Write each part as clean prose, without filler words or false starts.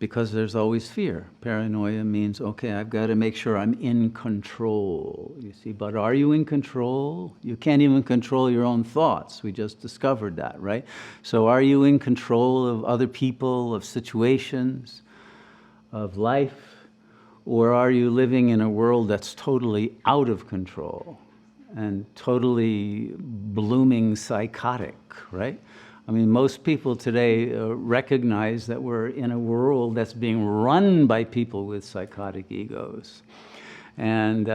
because there's always fear. Paranoia means, okay, I've got to make sure I'm in control, you see. But are you in control? You can't even control your own thoughts. We just discovered that, right? So are you in control of other people, of situations, of life? Or are you living in a world that's totally out of control and totally blooming psychotic, right? I mean, most people today recognize that we're in a world that's being run by people with psychotic egos and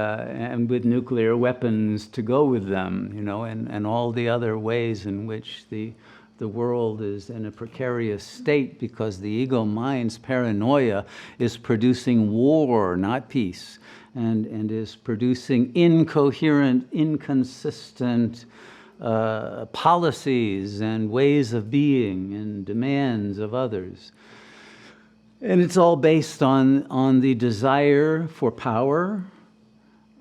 with nuclear weapons to go with them, you know, and all the other ways in which the world is in a precarious state because the ego mind's paranoia is producing war, not peace, and is producing incoherent, inconsistent policies and ways of being and demands of others. And it's all based on the desire for power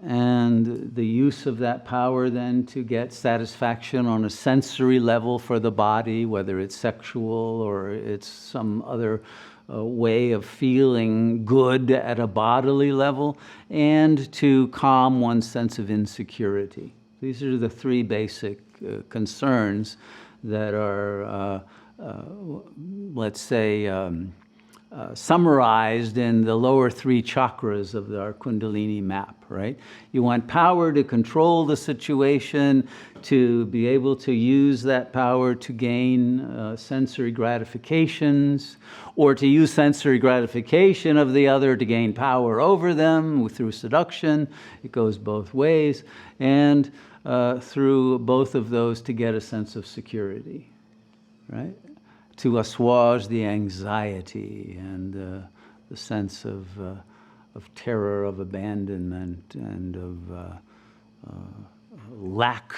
and the use of that power then to get satisfaction on a sensory level for the body, whether it's sexual or it's some other way of feeling good at a bodily level, and to calm one's sense of insecurity. These are the three basic concerns that are, let's say, summarized in the lower three chakras of our Kundalini map, right? You want power to control the situation, to be able to use that power to gain sensory gratifications, or to use sensory gratification of the other to gain power over them through seduction. It goes both ways. And through both of those to get a sense of security, right? To assuage the anxiety and the sense of terror, of abandonment, and of lack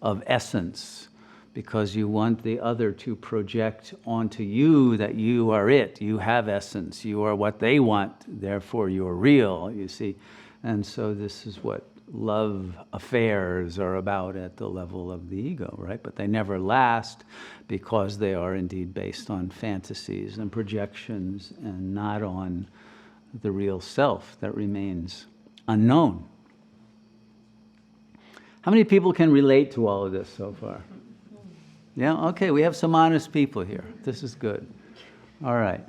of essence, because you want the other to project onto you that you are it, you have essence, you are what they want, therefore you're real, you see. And so this is what love affairs are about at the level of the ego, right? But they never last because they are indeed based on fantasies and projections and not on the real self that remains unknown. How many people can relate to all of this so far? Yeah, okay, we have some honest people here. This is good. All right.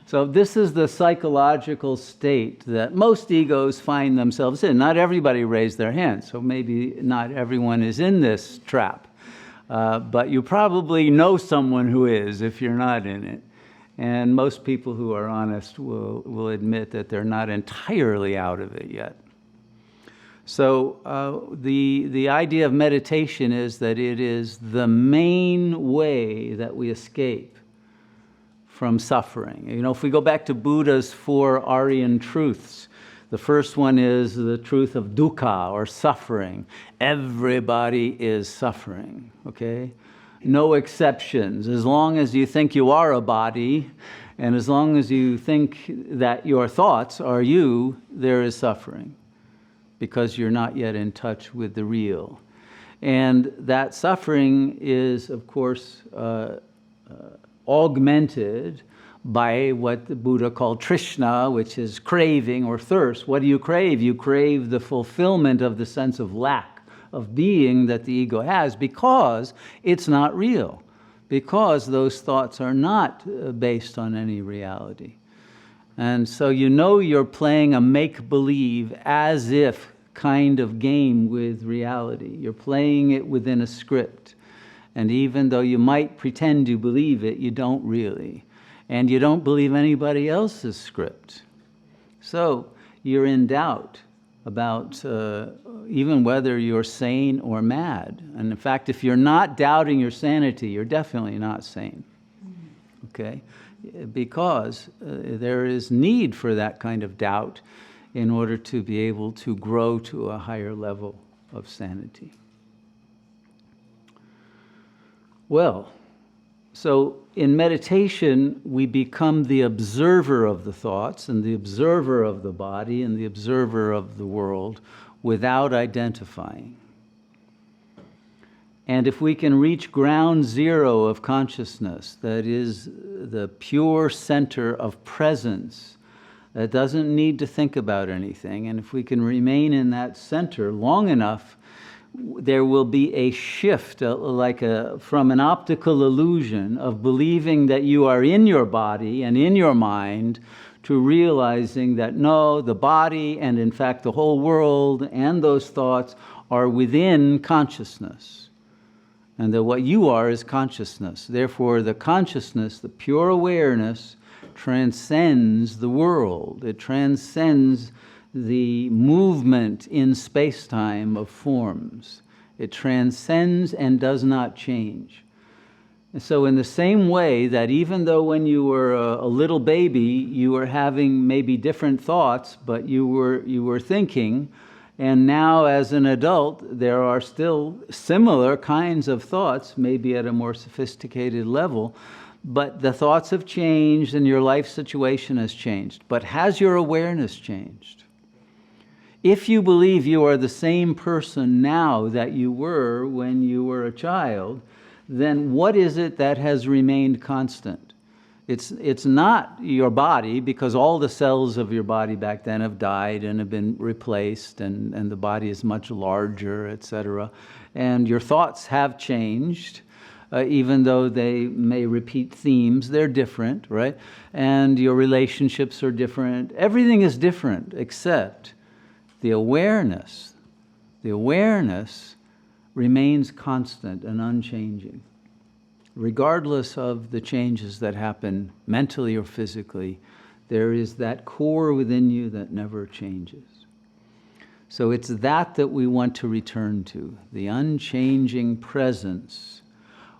So this is the psychological state that most egos find themselves in. Not everybody raised their hand, so maybe not everyone is in this trap. But you probably know someone who is if you're not in it. And most people who are honest will admit that they're not entirely out of it yet. So the idea of meditation is that it is the main way that we escape from suffering. You know, if we go back to Buddha's 4 Aryan truths, the first one is the truth of dukkha, or suffering. Everybody is suffering, okay? No exceptions. As long as you think you are a body, and as long as you think that your thoughts are you, there is suffering, because you're not yet in touch with the real. And that suffering is, of course, augmented by what the Buddha called Trishna, which is craving or thirst. What do you crave? You crave the fulfillment of the sense of lack of being that the ego has, because it's not real, because those thoughts are not based on any reality. And so you know you're playing a make-believe, as if kind of game with reality. You're playing it within a script. And even though you might pretend you believe it, you don't really. And you don't believe anybody else's script. So you're in doubt about even whether you're sane or mad. And in fact, if you're not doubting your sanity, you're definitely not sane. Okay? Because there is need for that kind of doubt in order to be able to grow to a higher level of sanity. Well, so in meditation, we become the observer of the thoughts and the observer of the body and the observer of the world without identifying. And if we can reach ground zero of consciousness, that is the pure center of presence, that doesn't need to think about anything, and if we can remain in that center long enough, there will be a shift, from an optical illusion of believing that you are in your body and in your mind, to realizing that no, the body and in fact the whole world and those thoughts are within consciousness. And that what you are is consciousness. Therefore, the consciousness, the pure awareness, transcends the world. It transcends the movement in space-time of forms. It transcends and does not change. And so in the same way that even though when you were a little baby, you were having maybe different thoughts, but you were thinking, and now as an adult, there are still similar kinds of thoughts, maybe at a more sophisticated level, but the thoughts have changed and your life situation has changed. But has your awareness changed? If you believe you are the same person now that you were when you were a child, then what is it that has remained constant? It's not your body, because all the cells of your body back then have died and have been replaced, and the body is much larger, etc. And your thoughts have changed, even though they may repeat themes, they're different, right? And your relationships are different. Everything is different except the awareness. The awareness remains constant and unchanging. Regardless of the changes that happen mentally or physically, there is that core within you that never changes. So it's that we want to return to, the unchanging presence,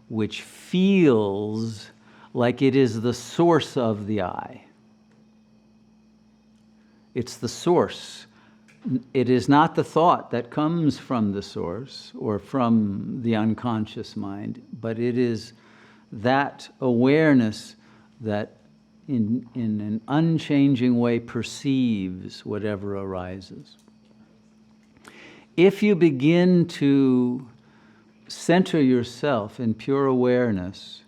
which feels like it is the source of the I. It's the source. It is not the thought that comes from the source or from the unconscious mind, but it is that awareness that in an unchanging way perceives whatever arises. If you begin to center yourself in pure awareness,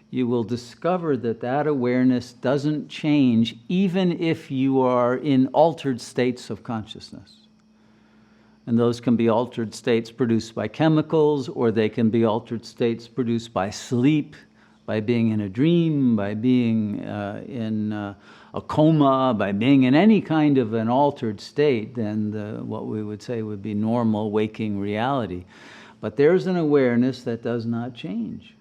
you will discover that that awareness doesn't change even if you are in altered states of consciousness. And those can be altered states produced by chemicals, or they can be altered states produced by sleep, by being in a dream, by being in a coma, by being in any kind of an altered state than what we would say would be normal waking reality. But there's an awareness that does not change.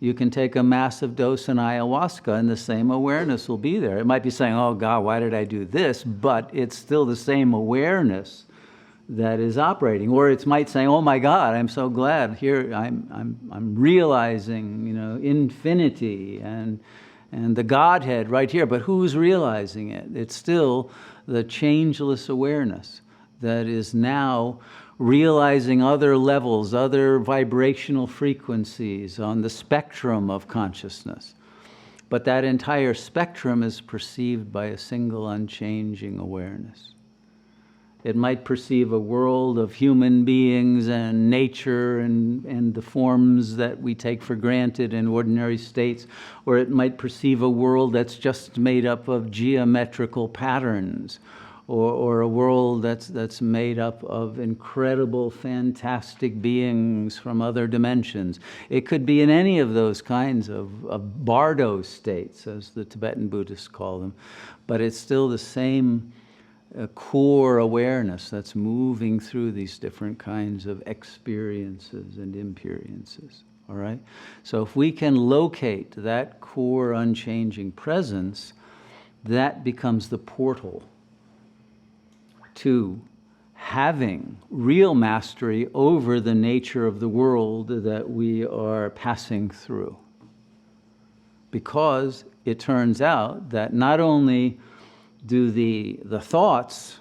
You can take a massive dose in ayahuasca and the same awareness will be there. It might be saying, oh God, why did I do this? But it's still the same awareness that is operating. Or it might say, oh my God, I'm so glad here I'm realizing, infinity and the Godhead right here. But who's realizing it? It's still the changeless awareness that is now realizing other levels, other vibrational frequencies on the spectrum of consciousness. But that entire spectrum is perceived by a single unchanging awareness. It might perceive a world of human beings and nature and the forms that we take for granted in ordinary states, or it might perceive a world that's just made up of geometrical patterns, or a world that's made up of incredible, fantastic beings from other dimensions. It could be in any of those kinds of bardo states, as the Tibetan Buddhists call them, but it's still the same core awareness that's moving through these different kinds of experiences and imperiences. All right? So if we can locate that core unchanging presence, that becomes the portal to having real mastery over the nature of the world that we are passing through. Because it turns out that not only do the thoughts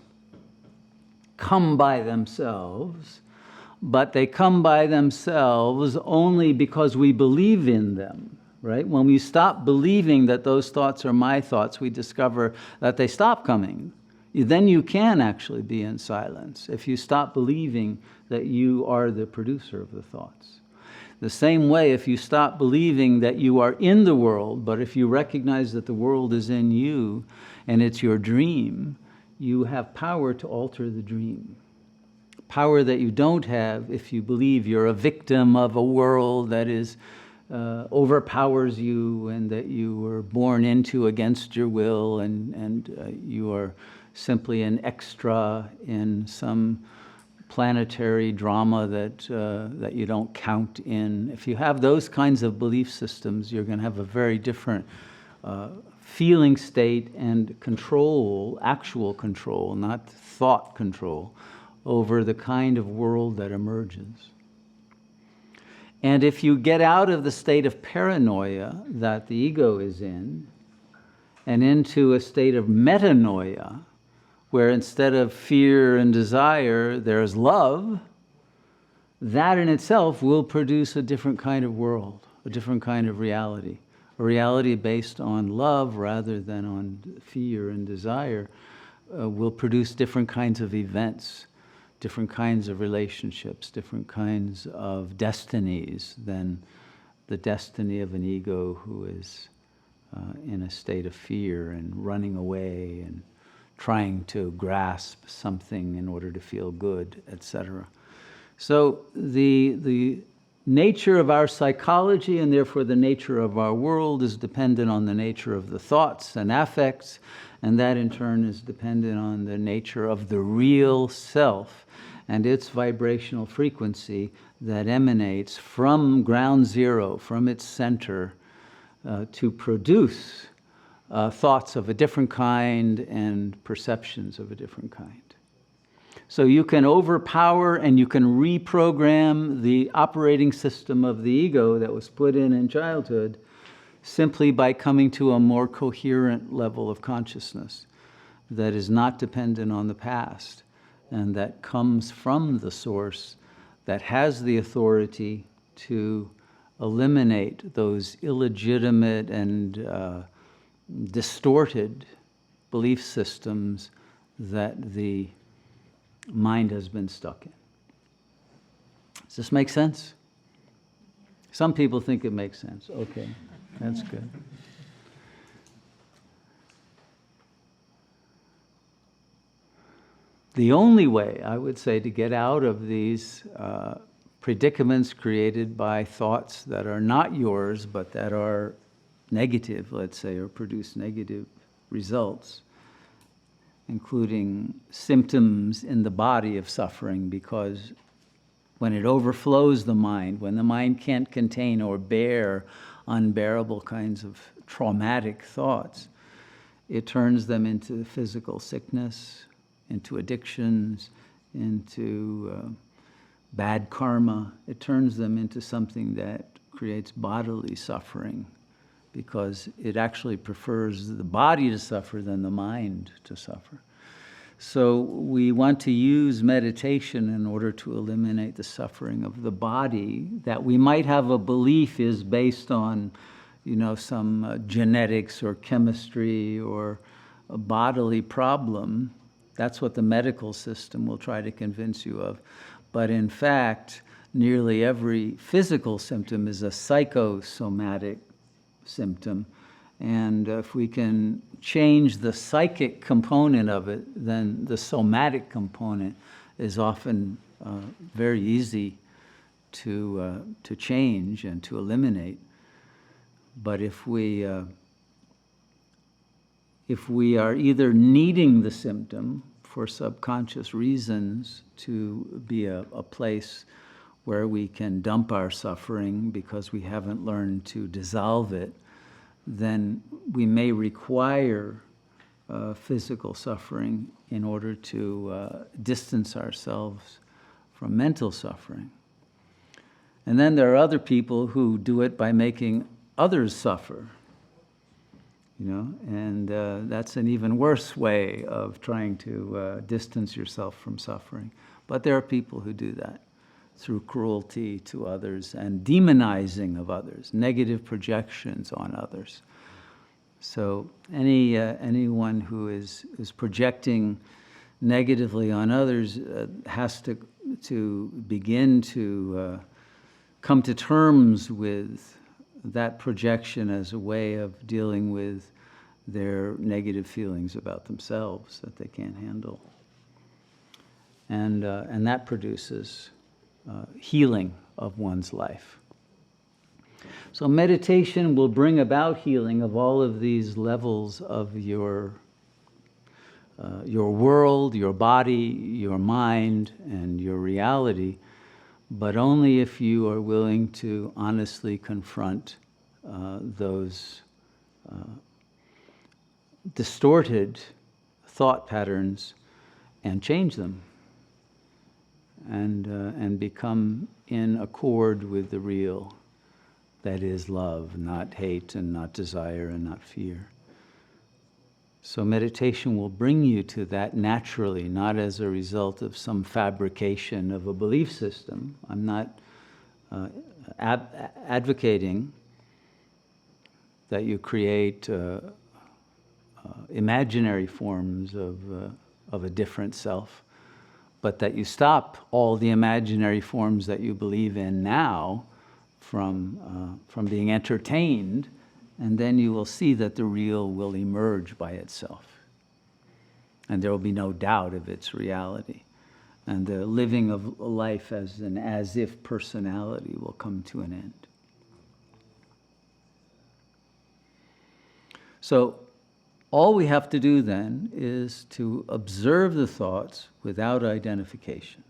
come by themselves, but they come by themselves only because we believe in them, right? When we stop believing that those thoughts are my thoughts, we discover that they stop coming. then you can actually be in silence if you stop believing that you are the producer of the thoughts. The same way, if you stop believing that you are in the world, but if you recognize that the world is in you and it's your dream, you have power to alter the dream. Power that you don't have if you believe you're a victim of a world that is overpowers you and that you were born into against your will, and you are simply an extra in some planetary drama that you don't count in. If you have those kinds of belief systems, you're going to have a very different feeling state and control, actual control, not thought control, over the kind of world that emerges. And if you get out of the state of paranoia that the ego is in and into a state of metanoia, where instead of fear and desire, there's love, that in itself will produce a different kind of world, a different kind of reality, a reality based on love rather than on fear and desire, will produce different kinds of events, different kinds of relationships, different kinds of destinies than the destiny of an ego who is in a state of fear and running away and trying to grasp something in order to feel good, etc. So the nature of our psychology, and therefore the nature of our world, is dependent on the nature of the thoughts and affects, and that in turn is dependent on the nature of the real self and its vibrational frequency that emanates from ground zero, from its center, to produce thoughts of a different kind and perceptions of a different kind. So you can overpower and you can reprogram the operating system of the ego that was put in childhood simply by coming to a more coherent level of consciousness that is not dependent on the past and that comes from the source that has the authority to eliminate those illegitimate and distorted belief systems that the mind has been stuck in. Does this make sense? Some people think it makes sense. Okay, that's good. The only way, I would say, to get out of these predicaments created by thoughts that are not yours, but that are negative, let's say, or produce negative results, including symptoms in the body of suffering, because when it overflows the mind, when the mind can't contain or bear unbearable kinds of traumatic thoughts, it turns them into physical sickness, into addictions, into bad karma. It turns them into something that creates bodily suffering, because it actually prefers the body to suffer than the mind to suffer. So we want to use meditation in order to eliminate the suffering of the body that we might have a belief is based on, some genetics or chemistry or a bodily problem. That's what the medical system will try to convince you of. But in fact, nearly every physical symptom is a psychosomatic symptom. And if we can change the psychic component of it, then the somatic component is often very easy to change and to eliminate. But if we are either needing the symptom for subconscious reasons to be a place where we can dump our suffering because we haven't learned to dissolve it, then we may require physical suffering in order to distance ourselves from mental suffering. And then there are other people who do it by making others suffer, and that's an even worse way of trying to distance yourself from suffering. But there are people who do that through cruelty to others and demonizing of others, negative projections on others. So anyone who is projecting negatively on others has to begin to come to terms with that projection as a way of dealing with their negative feelings about themselves that they can't handle. And that produces healing of one's life. So meditation will bring about healing of all of these levels of your world, your body, your mind, and your reality, but only if you are willing to honestly confront those distorted thought patterns and change them, and become in accord with the real, that is love, not hate and not desire and not fear. So meditation will bring you to that naturally, not as a result of some fabrication of a belief system. I'm not advocating that you create imaginary forms of a different self, but that you stop all the imaginary forms that you believe in now from being entertained, and then you will see that the real will emerge by itself. And there will be no doubt of its reality. And the living of life as an as-if personality will come to an end. So all we have to do then is to observe the thoughts without identification.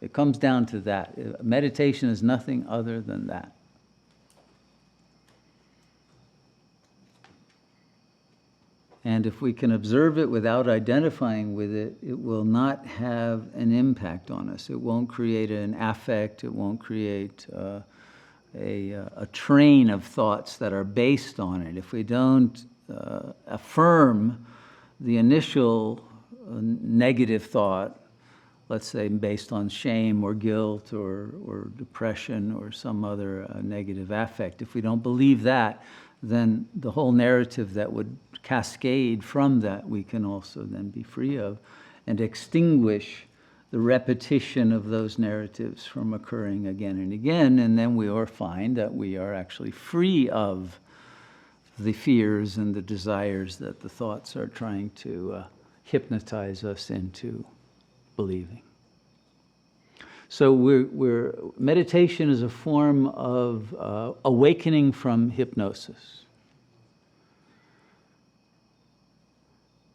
It comes down to that. Meditation is nothing other than that. And if we can observe it without identifying with it, it will not have an impact on us. It won't create an affect. It won't create a train of thoughts that are based on it. If we don't affirm the initial negative thought, let's say based on shame or guilt or depression or some other negative affect, if we don't believe that, then the whole narrative that would cascade from that we can also then be free of, and extinguish the repetition of those narratives from occurring again and again, and then we will find that we are actually free of the fears and the desires that the thoughts are trying to hypnotize us into believing. So meditation is a form of awakening from hypnosis.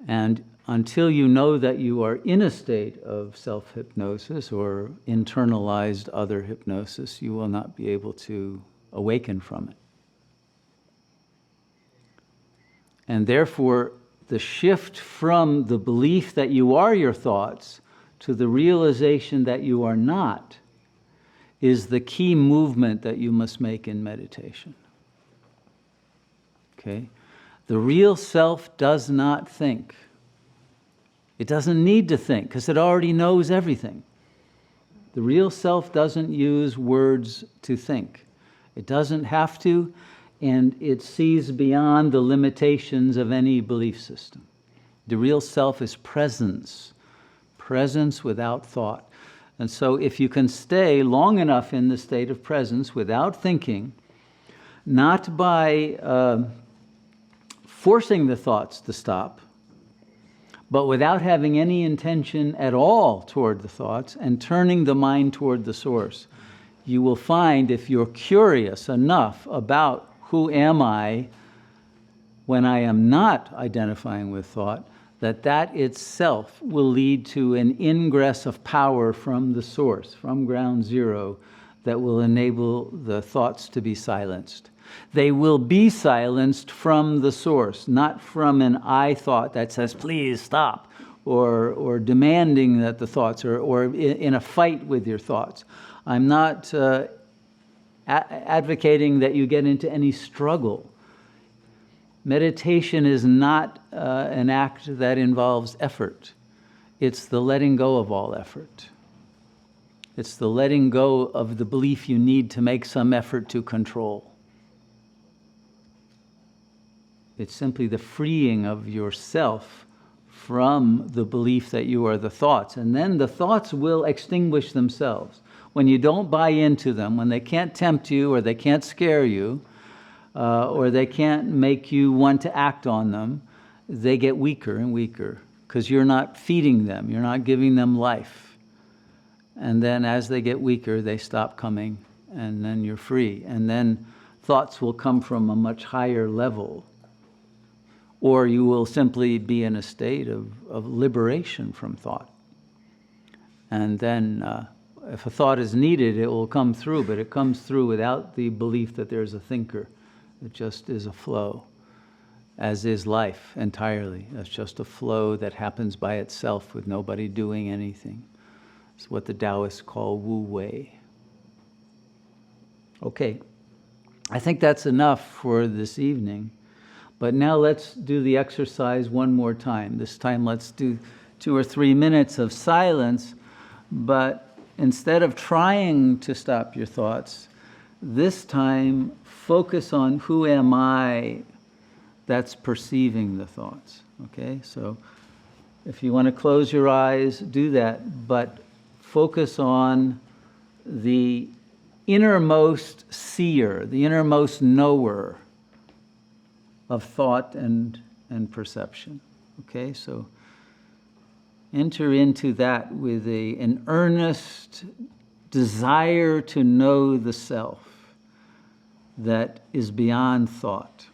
And until you know that you are in a state of self-hypnosis or internalized other hypnosis, you will not be able to awaken from it. And therefore, the shift from the belief that you are your thoughts to the realization that you are not is the key movement that you must make in meditation. Okay? The real self does not think. It doesn't need to think because it already knows everything. The real self doesn't use words to think. It doesn't have to, and it sees beyond the limitations of any belief system. The real self is presence. Presence without thought. And so if you can stay long enough in the state of presence without thinking, not by forcing the thoughts to stop, but without having any intention at all toward the thoughts and turning the mind toward the source, you will find, if you're curious enough about who am I when I am not identifying with thought, that itself will lead to an ingress of power from the source, from ground zero, that will enable the thoughts to be silenced. They will be silenced from the source, not from an I thought that says, please stop, or demanding that the thoughts, or in a fight with your thoughts. I'm not advocating that you get into any struggle. Meditation is not an act that involves effort. It's the letting go of all effort. It's the letting go of the belief you need to make some effort to control. It's simply the freeing of yourself from the belief that you are the thoughts. And then the thoughts will extinguish themselves. When you don't buy into them, when they can't tempt you or they can't scare you, or they can't make you want to act on them, they get weaker and weaker because you're not feeding them, you're not giving them life. And then as they get weaker, they stop coming, and then you're free. And then thoughts will come from a much higher level. Or you will simply be in a state of liberation from thought. And then if a thought is needed, it will come through, but it comes through without the belief that there's a thinker. It just is a flow, as is life entirely. That's just a flow that happens by itself with nobody doing anything. It's what the Taoists call Wu Wei. Okay, I think that's enough for this evening. But now let's do the exercise one more time. This time let's do 2 or 3 minutes of silence, but instead of trying to stop your thoughts, this time focus on who am I that's perceiving the thoughts. Okay, so if you want to close your eyes, do that, but focus on the innermost seer, the innermost knower of thought and perception. Okay, so enter into that with an earnest desire to know the self that is beyond thought.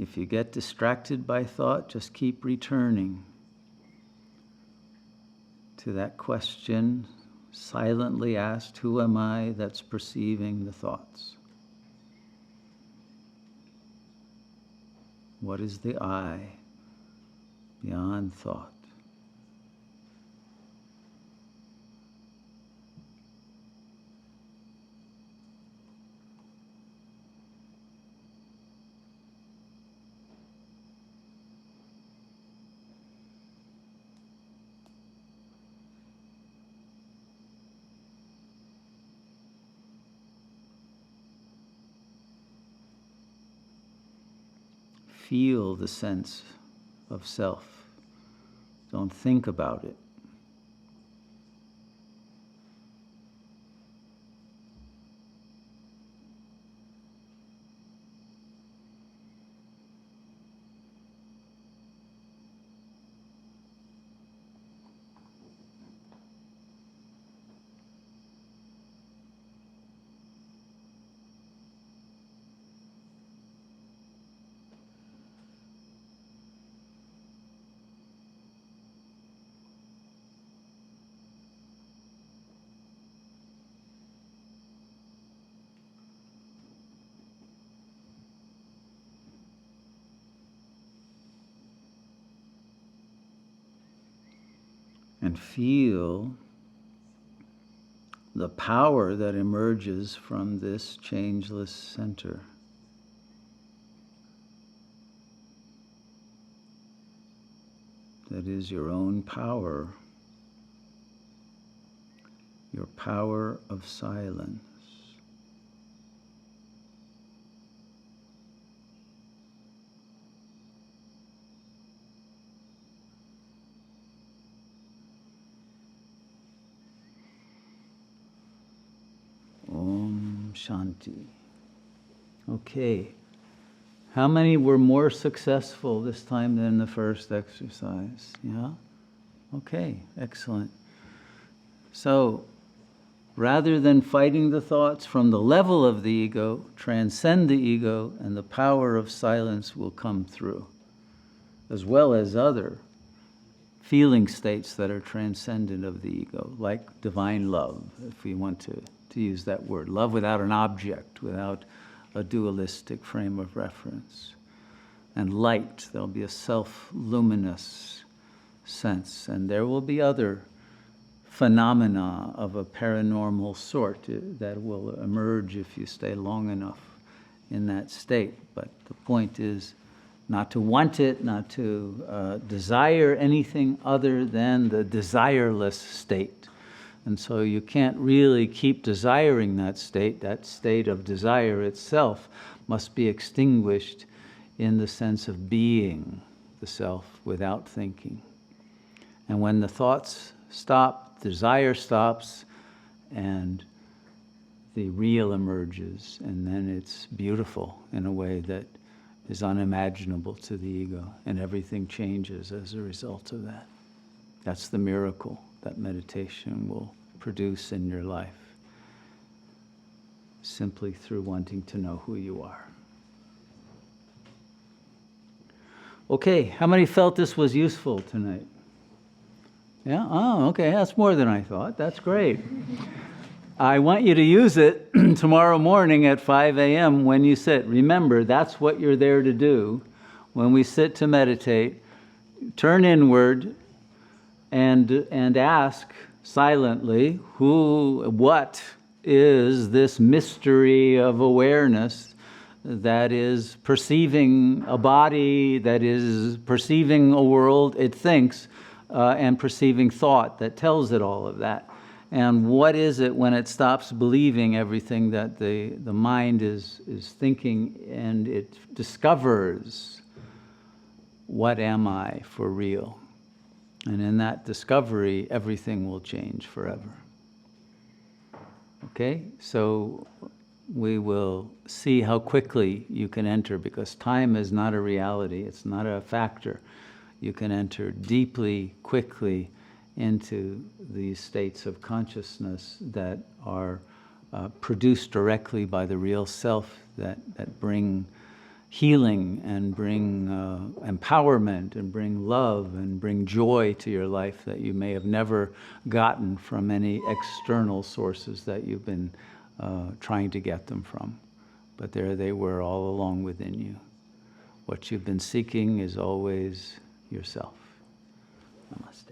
If you get distracted by thought, just keep returning to that question, silently asked, who am I that's perceiving the thoughts? What is the I beyond thought? Feel the sense of self. Don't think about it. And feel the power that emerges from this changeless center. That is your own power, your power of silence. Om Shanti. Okay. How many were more successful this time than the first exercise? Yeah? Okay, excellent. So, rather than fighting the thoughts from the level of the ego, transcend the ego, and the power of silence will come through, as well as other feeling states that are transcendent of the ego, like divine love, if we want to use that word. Love without an object, without a dualistic frame of reference. And light, there'll be a self-luminous sense. And there will be other phenomena of a paranormal sort that will emerge if you stay long enough in that state. But the point is not to want it, not to desire anything other than the desireless state. And so you can't really keep desiring that state. That state of desire itself must be extinguished in the sense of being the self without thinking. And when the thoughts stop, desire stops, and the real emerges, and then it's beautiful in a way that is unimaginable to the ego, and everything changes as a result of that. That's the miracle that meditation will produce in your life, simply through wanting to know who you are. Okay, how many felt this was useful tonight? Yeah? Oh, okay, that's more than I thought. That's great. I want you to use it tomorrow morning at 5 a.m. when you sit. Remember, that's what you're there to do. When we sit to meditate, turn inward and ask silently, what is this mystery of awareness that is perceiving a body, that is perceiving a world it thinks, and perceiving thought that tells it all of that? And what is it when it stops believing everything that the mind is thinking, and it discovers, what am I for real? And in that discovery, everything will change forever. Okay? So we will see how quickly you can enter, because time is not a reality. It's not a factor. You can enter deeply, quickly into these states of consciousness that are produced directly by the real self, that bring healing and bring empowerment and bring love and bring joy to your life that you may have never gotten from any external sources that you've been trying to get them from. But there they were all along within you. What you've been seeking is always yourself. Namaste.